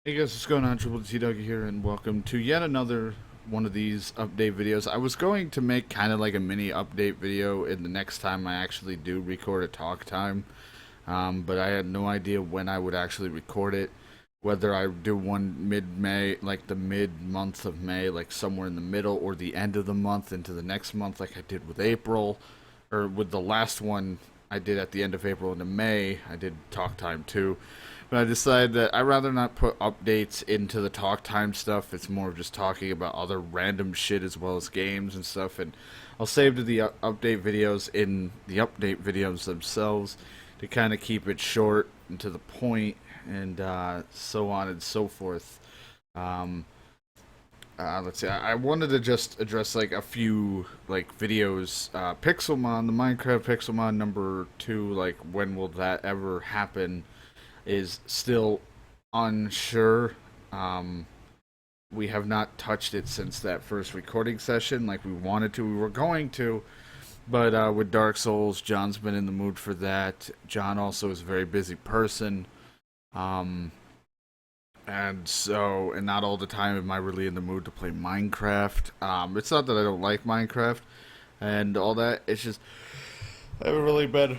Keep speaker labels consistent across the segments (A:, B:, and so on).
A: Hey guys, what's going on? Triple T Dog here, and welcome to yet another one of these update videos. I was going to make kind of like a mini update video in the next time I actually do record a talk time, but I had no idea when I would actually record it. Whether I do one mid-May, like the mid-month of May, like somewhere in the middle, or the end of the month into the next month, like I did with April, or with the last one I did at the end of April into May. I did talk time too. But I decided that I'd rather not put updates into the talk time stuff. It's more of just talking about other random shit as well as games and stuff. And I'll save to the update videos in the update videos themselves to kind of keep it short and to the point and so on and so forth. Um, let's see. I wanted to just address like a few like videos. Pixelmon, the Minecraft Pixelmon number 2. Like, when will that ever happen? Is still unsure. Um, we have not touched it since that first recording session like we wanted to. We were going to, but with Dark Souls, John's been in the mood for that. John also is a very busy person. Um, and not all the time am I really in the mood to play Minecraft. It's not that I don't like Minecraft and all that. It's just I haven't really been.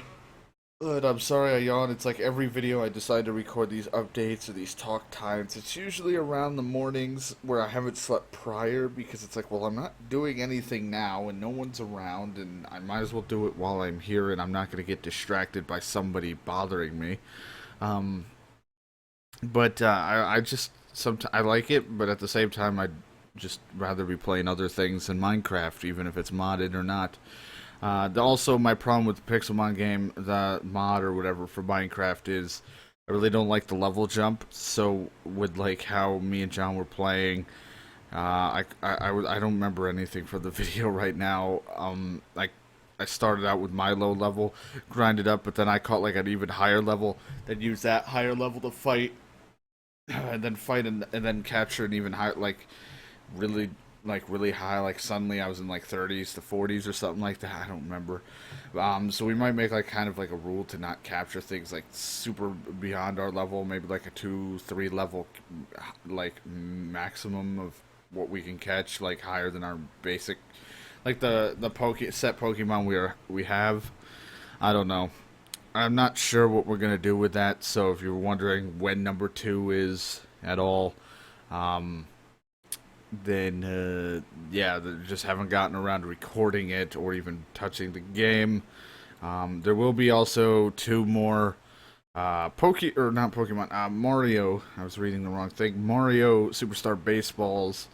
A: But I'm sorry I yawn. It's like every video I decide to record these updates or these talk times. It's usually around the mornings where I haven't slept prior because it's like, well, I'm not doing anything now and no one's around and I might as well do it while I'm here and I'm not going to get distracted by somebody bothering me. Um, but I just sometimes I like it, but at the same time I'd just rather be playing other things than Minecraft, even if it's modded or not. Also, my problem with the Pixelmon game, the mod or whatever for Minecraft is, I really don't like the level jump. So with like how me and John were playing, I don't remember anything for the video right now. I started out with my low level, grinded up, but then I caught like an even higher level, then used that higher level to fight, and then and then capture an even higher, really really high. Like suddenly I was in like 30s to 40s or something like that. I don't remember. So we might make like kind of like a rule to not capture things like super beyond our level. Maybe like a 2, 3 level like maximum of what we can catch, like higher than our basic, like the set Pokemon we have. I don't know. I'm not sure what we're gonna do with that. So if you're wondering when number 2 is at all, um, then yeah, they just haven't gotten around to recording it or even touching the game. There will be also 2 more or not Pokemon, Mario. I was reading the wrong thing. Mario Superstar Baseballs.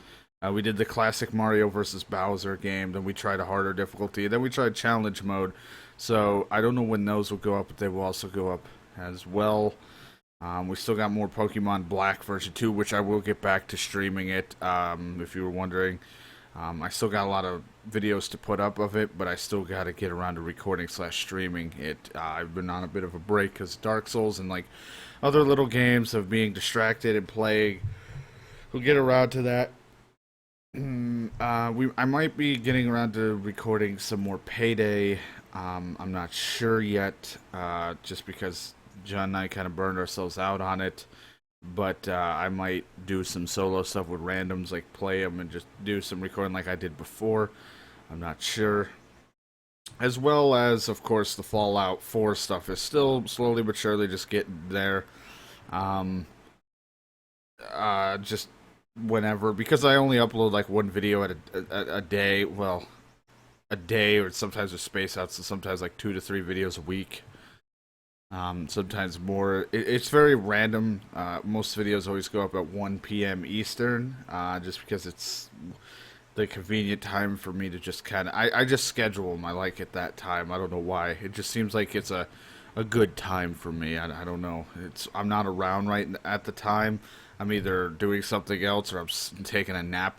A: We did the classic Mario versus Bowser game. Then we tried a harder difficulty. Then we tried challenge mode. So I don't know when those will go up, but they will also go up as well. We still got more Pokemon Black version 2, which I will get back to streaming it, if you were wondering. I still got a lot of videos to put up of it, but I still got to get around to recording slash streaming it. I've been on a bit of a break because Dark Souls and like other little games of being distracted and playing. We'll get around to that. I might be getting around to recording some more Payday. I'm not sure yet, just because John and I kind of burned ourselves out on it. But I might do some solo stuff with randoms, like play them and just do some recording like I did before. I'm not sure. As well as, of course, the Fallout 4 stuff is still slowly but surely just getting there. Um, just whenever, because I only upload like one video at a day. Well, a day, or sometimes with space outs, so sometimes like 2 to 3 videos a week. Sometimes more. It's very random. Most videos always go up at 1 p.m. Eastern, just because it's the convenient time for me to just kind of. I just schedule them. I like it that time. I don't know why. It just seems like it's a good time for me. I don't know. I'm not around right at the time. I'm either doing something else or I'm taking a nap.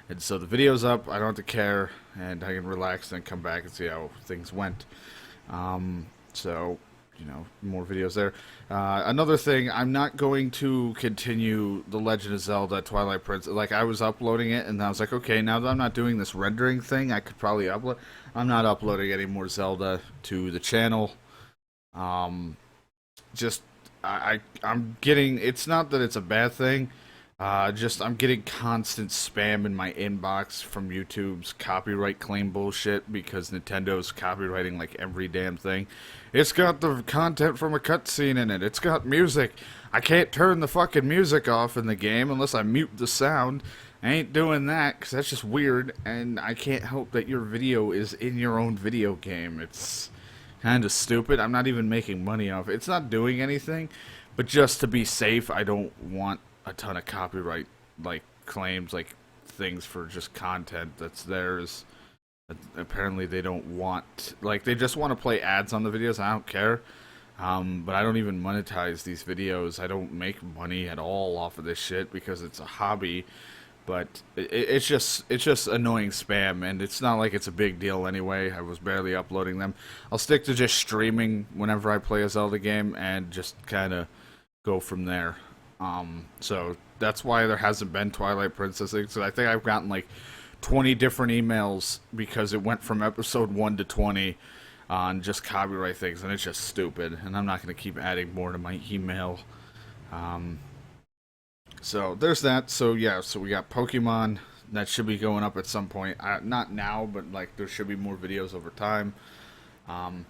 A: And so the video's up. I don't have to care, and I can relax and then come back and see how things went. So more videos there. Another thing, I'm not going to continue The Legend of Zelda Twilight Princess. Like, I was uploading it, and I was like, okay, now that I'm not doing this rendering thing, I could probably upload. I'm not uploading any more Zelda to the channel. Um, just I'm getting. It's not that it's a bad thing. Just I'm getting constant spam in my inbox from YouTube's copyright claim bullshit because Nintendo's copywriting like every damn thing. It's got the content from a cutscene in it. It's got music. I can't turn the fucking music off in the game unless I mute the sound. I ain't doing that because that's just weird, and I can't help that your video is in your own video game. It's kind of stupid. I'm not even making money off it. It's not doing anything, but just to be safe, I don't want a ton of copyright like claims, like things for just content that's theirs. Apparently, they don't want like they just want to play ads on the videos. I don't care. But I don't even monetize these videos. I don't make money at all off of this shit because it's a hobby. But it's just annoying spam, and it's not like it's a big deal anyway. I was barely uploading them. I'll stick to just streaming whenever I play a Zelda game, and just kind of go from there. So that's why there hasn't been Twilight Princess things. So I think I've gotten like 20 different emails because it went from episode 1 to 20 on just copyright things, and it's just stupid. And I'm not going to keep adding more to my email. Um, so there's that. So yeah, so we got Pokemon that should be going up at some point. Not now, but like there should be more videos over time. Um,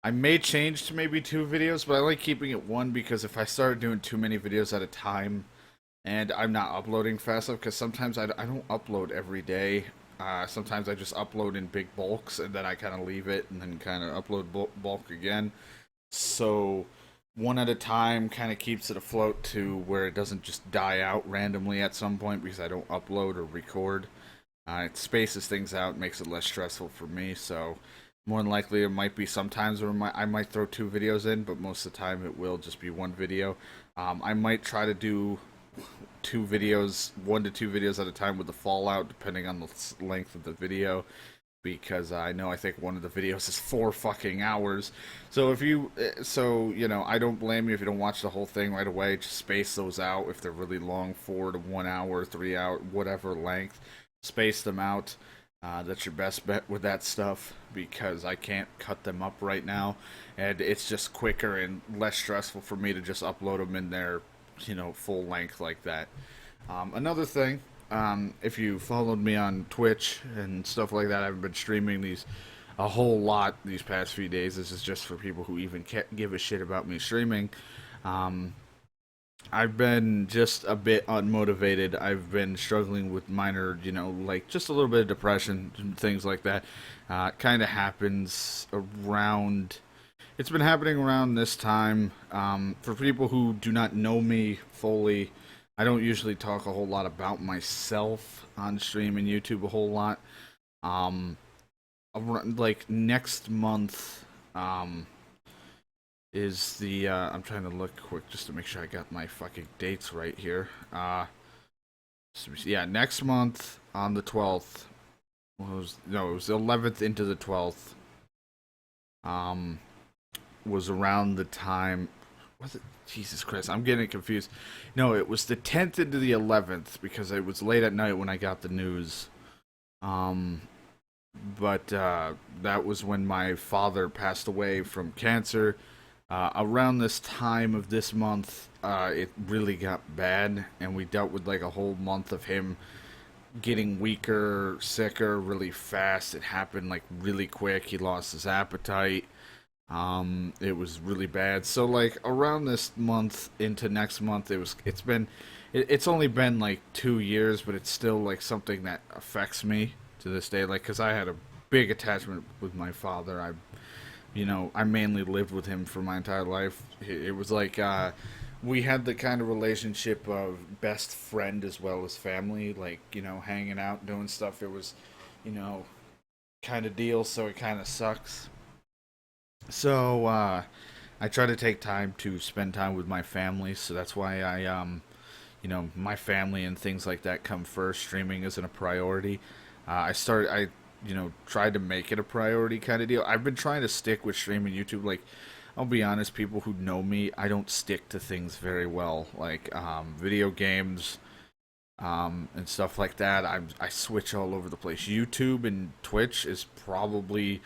A: I may change to maybe 2 videos, but I like keeping it 1 because if I start doing too many videos at a time and I'm not uploading fast enough, because sometimes I don't upload every day. Sometimes I just upload in big bulks and then I kind of leave it and then kind of upload bulk again. So 1 at a time kind of keeps it afloat to where it doesn't just die out randomly at some point because I don't upload or record. It spaces things out, makes it less stressful for me. So more than likely, it might be sometimes where I might throw 2 videos in, but most of the time it will just be 1 video. I might try to do 2 videos, 1 to 2 videos at a time with the Fallout, depending on the length of the video. Because I think one of the videos is 4 fucking hours. So I don't blame you if you don't watch the whole thing right away. Just space those out if they're really long, 4 to 1 hour, 3 hour, whatever length. Space them out. That's your best bet with that stuff because I can't cut them up right now, and it's just quicker and less stressful for me to just upload them in their, full length like that. Another thing, if you followed me on Twitch and stuff like that, I've been streaming these a whole lot these past few days. This is just for people who even give a shit about me streaming. Um, I've been just a bit unmotivated. I've been struggling with minor, like just a little bit of depression and things like that. Kind of happens around. It's been happening around this time. For people who do not know me fully, I don't usually talk a whole lot about myself on stream and YouTube a whole lot. Um, like next month, is the I'm trying to look quick just to make sure I got my fucking dates right here. Yeah, next month on the 12th. It was the 11th into the 12th. Was around the time. Was it? Jesus Christ, I'm getting confused. No, it was the 10th into the 11th because it was late at night when I got the news. Um, but that was when my father passed away from cancer. Around this time of this month, it really got bad, and we dealt with like a whole month of him getting weaker, sicker, really fast. It happened like really quick. He lost his appetite. It was really bad. So like around this month into next month, it's only been like 2 years, but it's still like something that affects me to this day. Like, cause I had a big attachment with my father. I mainly lived with him for my entire life. It was like we had the kind of relationship of best friend as well as family, like, hanging out, doing stuff. It was, you know, kind of deal, so it kind of sucks. So I try to take time to spend time with my family, so that's why my family and things like that come first. Streaming isn't a priority. I tried to make it a priority kind of deal. I've been trying to stick with streaming YouTube. Like, I'll be honest, people who know me, I don't stick to things very well. Like, video games, and stuff like that. I switch all over the place. YouTube and Twitch is probably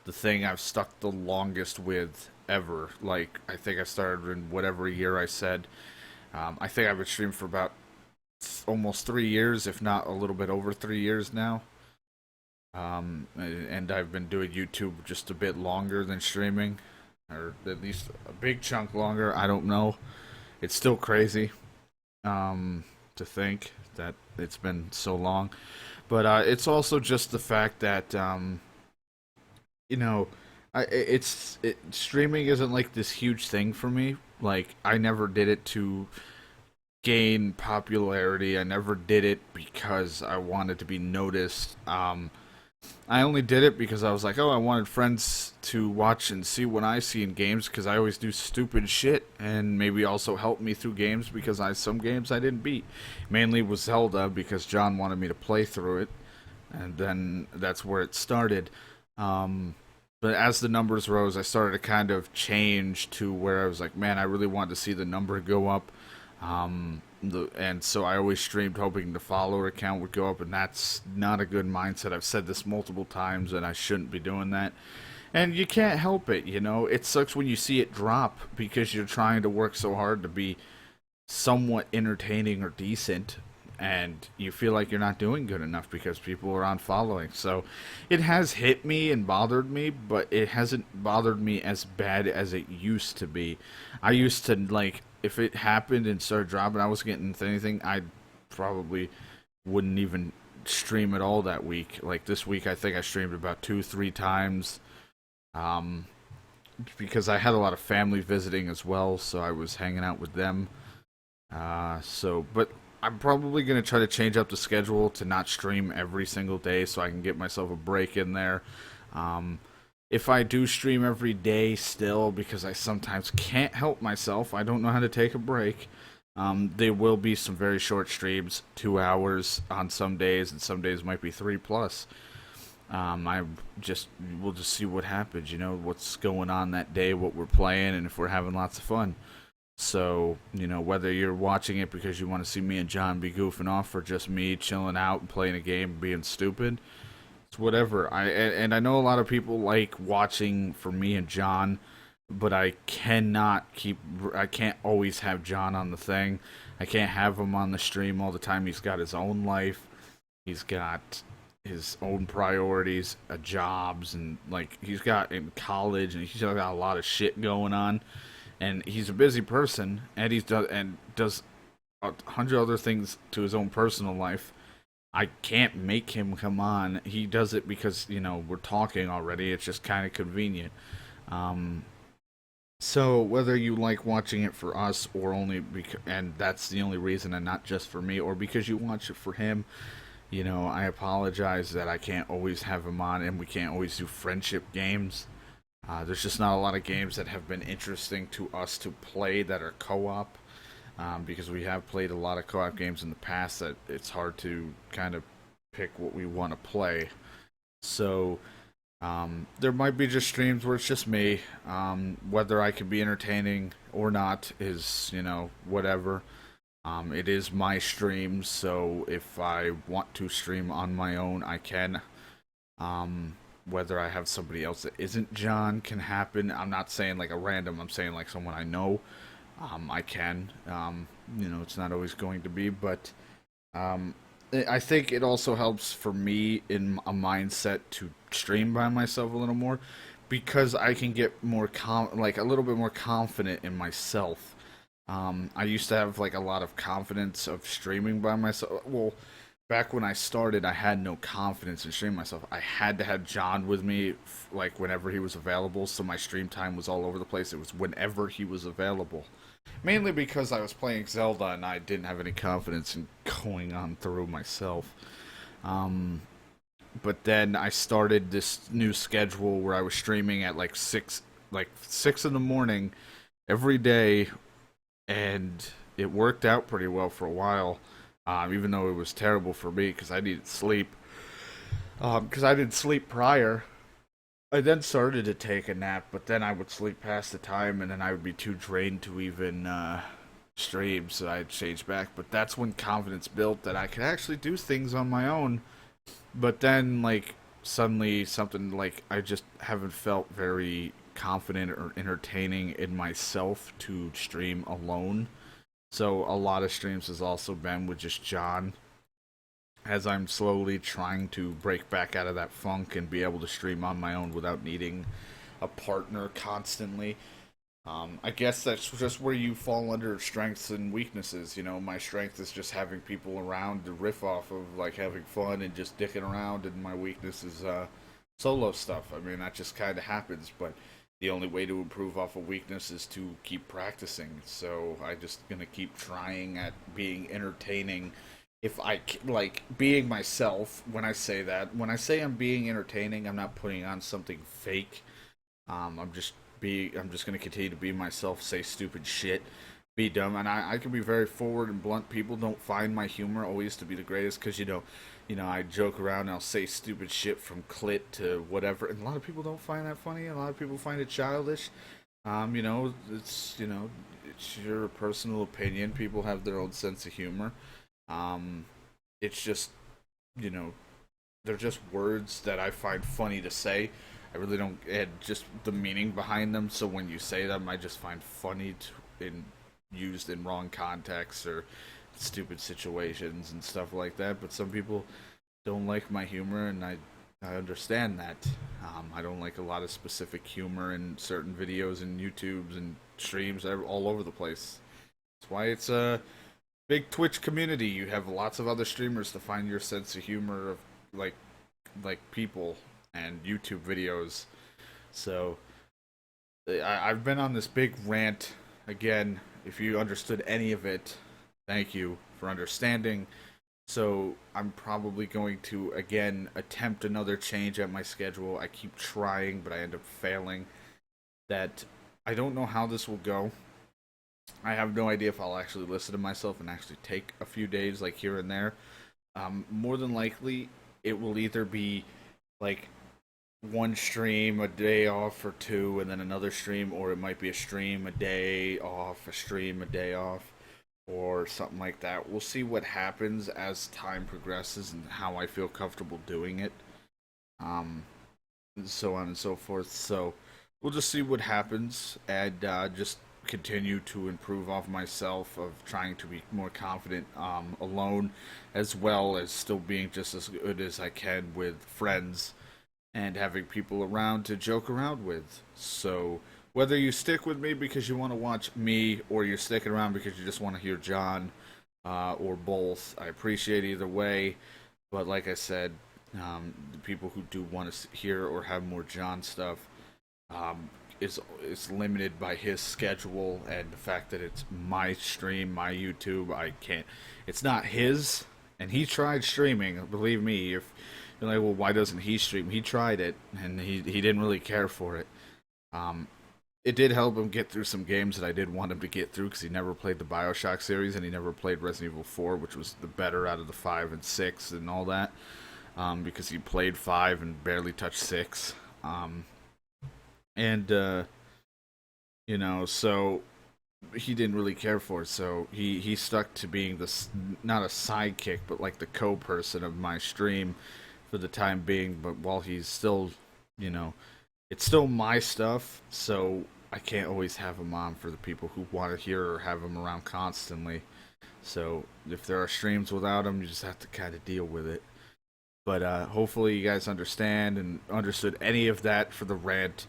A: the thing I've stuck the longest with ever. Like, I think I started in whatever year I said. I think I've been streaming for about almost 3 years, if not a little bit over 3 years now. And I've been doing YouTube just a bit longer than streaming, or at least a big chunk longer. I don't know. It's still crazy to think that it's been so long, but it's also just the fact that you know, streaming isn't like this huge thing for me. Like, I never did it to gain popularity. I never did it because I wanted to be noticed. I only did it because I was like, oh, I wanted friends to watch and see what I see in games because I always do stupid shit, and maybe also help me through games because some games I didn't beat. Mainly was Zelda because John wanted me to play through it, and then that's where it started. But as the numbers rose, I started to kind of change to where I was like, man, I really wanted to see the number go up. And so I always streamed hoping the follower count would go up, and that's not a good mindset. I've said this multiple times, and I shouldn't be doing that. And you can't help it, you know? It sucks when you see it drop because you're trying to work so hard to be somewhat entertaining or decent, and you feel like you're not doing good enough because people are unfollowing. So it has hit me and bothered me, but it hasn't bothered me as bad as it used to be. I used to, like, if it happened and started dropping, I wasn't getting into anything, I probably wouldn't even stream at all that week. Like this week, I think I streamed about 2, 3 times, um, because I had a lot of family visiting as well, so I was hanging out with them. But I'm probably gonna try to change up the schedule to not stream every single day, so I can get myself a break in there. Um, if I do stream every day still, because I sometimes can't help myself, I don't know how to take a break. There will be some very short streams, 2 hours on some days, and some days might be 3 plus. I just We'll just see what happens. You know what's going on that day, what we're playing, and if we're having lots of fun. So, whether you're watching it because you want to see me and John be goofing off, or just me chilling out and playing a game and being stupid, it's whatever. And I know a lot of people like watching for me and John, but I can't always have John on the thing. I can't have him on the stream all the time. He's got his own life. He's got his own priorities, jobs, and like he's got in college, and he's got a lot of shit going on. And he's a busy person, and does 100 other things to his own personal life. I can't make him come on. He does it because we're talking already. It's just kind of convenient. Um, so whether you like watching it for us or and that's the only reason, and not just for me, or because you watch it for him, I apologize that I can't always have him on, and we can't always do friendship games. There's just not a lot of games that have been interesting to us to play that are co-op, because we have played a lot of co-op games in the past that it's hard to kind of pick what we want to play. So there might be just streams where it's just me. Whether I can be entertaining or not is, whatever. It is my stream, so if I want to stream on my own, I can. Whether I have somebody else that isn't John can happen. I'm not saying like a random, I'm saying like someone I know. I can. It's not always going to be, but I think it also helps for me in a mindset to stream by myself a little more, because I can get more like a little bit more confident in myself. I used to have like a lot of confidence of streaming by myself. Well, back when I started, I had no confidence in streaming myself. I had to have John with me, like whenever he was available, so my stream time was all over the place. It was whenever he was available. Mainly because I was playing Zelda and I didn't have any confidence in going on through myself. But then I started this new schedule where I was streaming at like six in the morning every day, and it worked out pretty well for a while. Even though it was terrible for me because I needed sleep. Because I didn't sleep prior. I then started to take a nap, but then I would sleep past the time, and then I would be too drained to even stream, so I'd change back. But that's when confidence built that I could actually do things on my own. But then, like, suddenly something like I just haven't felt very confident or entertaining in myself to stream alone. So a lot of streams has also been with just John, as I'm slowly trying to break back out of that funk and be able to stream on my own without needing a partner constantly. I guess that's just where you fall under strengths and weaknesses. You know, my strength is just having people around to riff off of, like having fun and just dicking around, and my weakness is solo stuff. I mean, that just kind of happens, but the only way to improve off a weakness is to keep practicing. So I just gonna keep trying at being entertaining. If like being myself, when I say that, when I say I'm being entertaining, I'm not putting on something fake. I'm just gonna continue to be myself, say stupid shit, be dumb, and I can be very forward and blunt. People don't find my humor always to be the greatest because I joke around and I'll say stupid shit from clit to whatever, and a lot of people don't find that funny. A lot of people find it childish. It's your personal opinion. People have their own sense of humor. It's just, you know, they're just words that I find funny to say. I really don't add just the meaning behind them. So when you say them, I just find funny in used in wrong contexts or stupid situations and stuff like that. But some people don't like my humor, and I understand that. I don't like a lot of specific humor in certain videos and YouTubes and streams all over the place. That's why it's a big Twitch community. You have lots of other streamers to find your sense of humor of like people and YouTube videos. So I've been on this big rant again. If you understood any of it, thank you for understanding. So I'm probably going to again attempt another change at my schedule. I keep trying, but I end up failing. That I don't know how this will go. I have no idea if I'll actually listen to myself and actually take a few days, like here and there. More than likely, it will either be like one stream a day off or two, and then another stream, or it might be a stream a day off, a stream a day off, or something like that. We'll see what happens as time progresses and how I feel comfortable doing it. And so on and so forth. So we'll just see what happens, and just continue to improve off myself of trying to be more confident alone, as well as still being just as good as I can with friends and having people around to joke around with. So whether you stick with me because you want to watch me, or you're sticking around because you just want to hear John, or both, I appreciate either way. But like I said, the people who do want to hear or have more John stuff, is limited by his schedule and the fact that it's my stream, my YouTube. I can't. It's not his, and he tried streaming. Believe me, if you're like, well, why doesn't he stream? He tried it, and he didn't really care for it. It did help him get through some games that I did want him to get through, because he never played the BioShock series, and he never played Resident Evil 4, which was the better out of the 5 and 6 and all that, because he played 5 and barely touched 6. So he didn't really care for it, so he stuck to being this, not a sidekick, but like the co-person of my stream for the time being. But while he's still, it's still my stuff, so I can't always have him on for the people who want to hear or have him around constantly. So if there are streams without him, you just have to kind of deal with it. But hopefully you guys understand and understood any of that for the rant.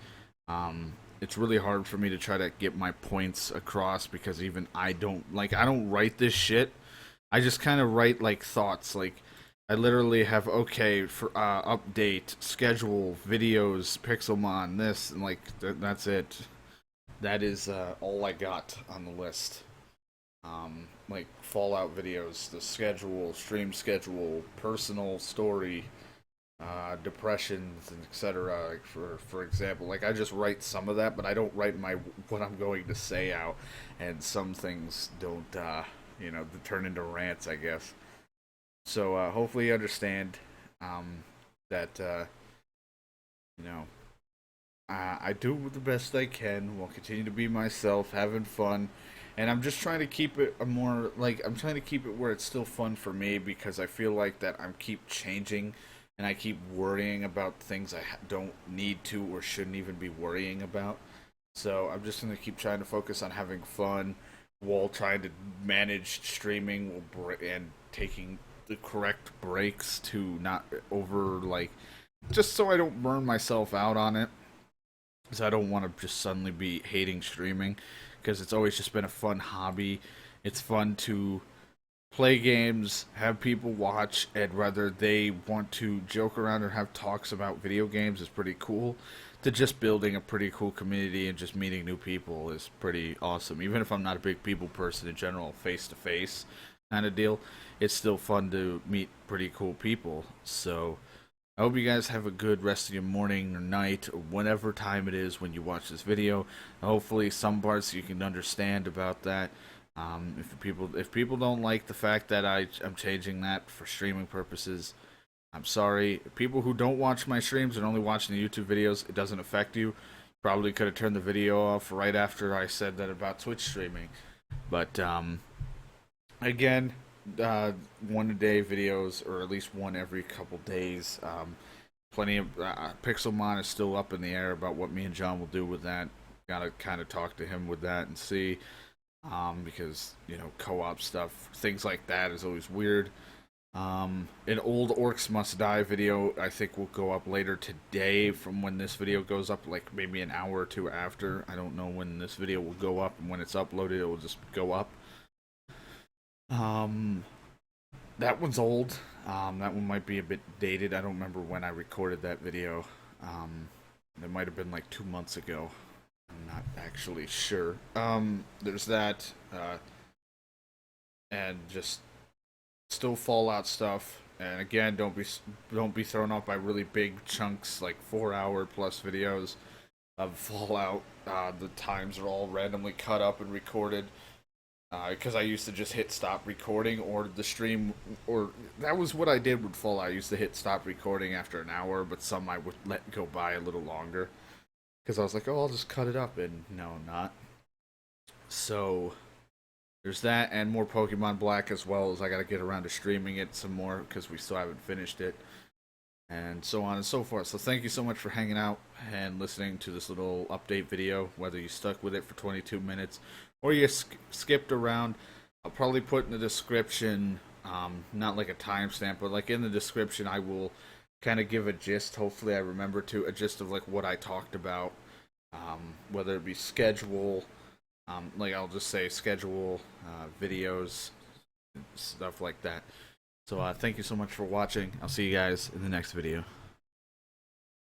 A: It's really hard for me to try to get my points across, because even I don't write this shit. I just kind of write like thoughts. Like, I literally have, okay, for update, schedule, videos, Pixelmon, this, and like that's it. That is all I got on the list. Like Fallout videos, the schedule, stream schedule, personal story, depressions, and etc. Like for example, like I just write some of that, but I don't write what I'm going to say out, and some things don't, turn into rants, I guess. So hopefully you understand that I do the best I can. Will continue to be myself, having fun, and I'm just trying to keep it I'm trying to keep it where it's still fun for me, because I feel like that I'm keep changing and I keep worrying about things I don't need to or shouldn't even be worrying about. So I'm just gonna keep trying to focus on having fun while trying to manage streaming and taking the correct breaks to not over just so I don't burn myself out on it. Because I don't want to just suddenly be hating streaming, because it's always just been a fun hobby. It's fun to play games, have people watch, and whether they want to joke around or have talks about video games is pretty cool. To just building a pretty cool community and just meeting new people is pretty awesome. Even if I'm not a big people person in general, face to face kind of deal, it's still fun to meet pretty cool people. So I hope you guys have a good rest of your morning or night or whatever time it is when you watch this video. Hopefully, some parts you can understand about that. If people don't like the fact that I'm changing that for streaming purposes, I'm sorry. People who don't watch my streams and only watching the YouTube videos, it doesn't affect you. Probably could have turned the video off right after I said that about Twitch streaming. But again, one a day videos, or at least one every couple days. Plenty of Pixelmon is still up in the air about what me and John will do with that. Gotta kind of talk to him with that and see, because co-op stuff, things like that is always weird. An old Orcs Must Die video I think will go up later today from when this video goes up, like maybe an hour or two after. I don't know when this video will go up, and when it's uploaded it will just go up. That one's old. That one might be a bit dated. I don't remember when I recorded that video. It might have been like 2 months ago. I'm not actually sure. There's that, and just still Fallout stuff. And again, don't be thrown off by really big chunks, like 4 hour plus videos of Fallout. The times are all randomly cut up and recorded. Because I used to just hit stop recording, or the stream, or that was what I did with Fallout. I used to hit stop recording after an hour, but some I would let go by a little longer. Because I was like, oh, I'll just cut it up, and no, I'm not. So, there's that, and more Pokemon Black, as well as I gotta get around to streaming it some more, because we still haven't finished it. And so on and so forth. So thank you so much for hanging out and listening to this little update video, whether you stuck with it for 22 minutes or you skipped around. I'll probably put in the description, not like a timestamp, but like in the description I will kind of give a gist, hopefully I remember to, a gist of like what I talked about, whether it be schedule, like I'll just say schedule, videos, stuff like that. So thank you so much for watching. I'll see you guys in the next video.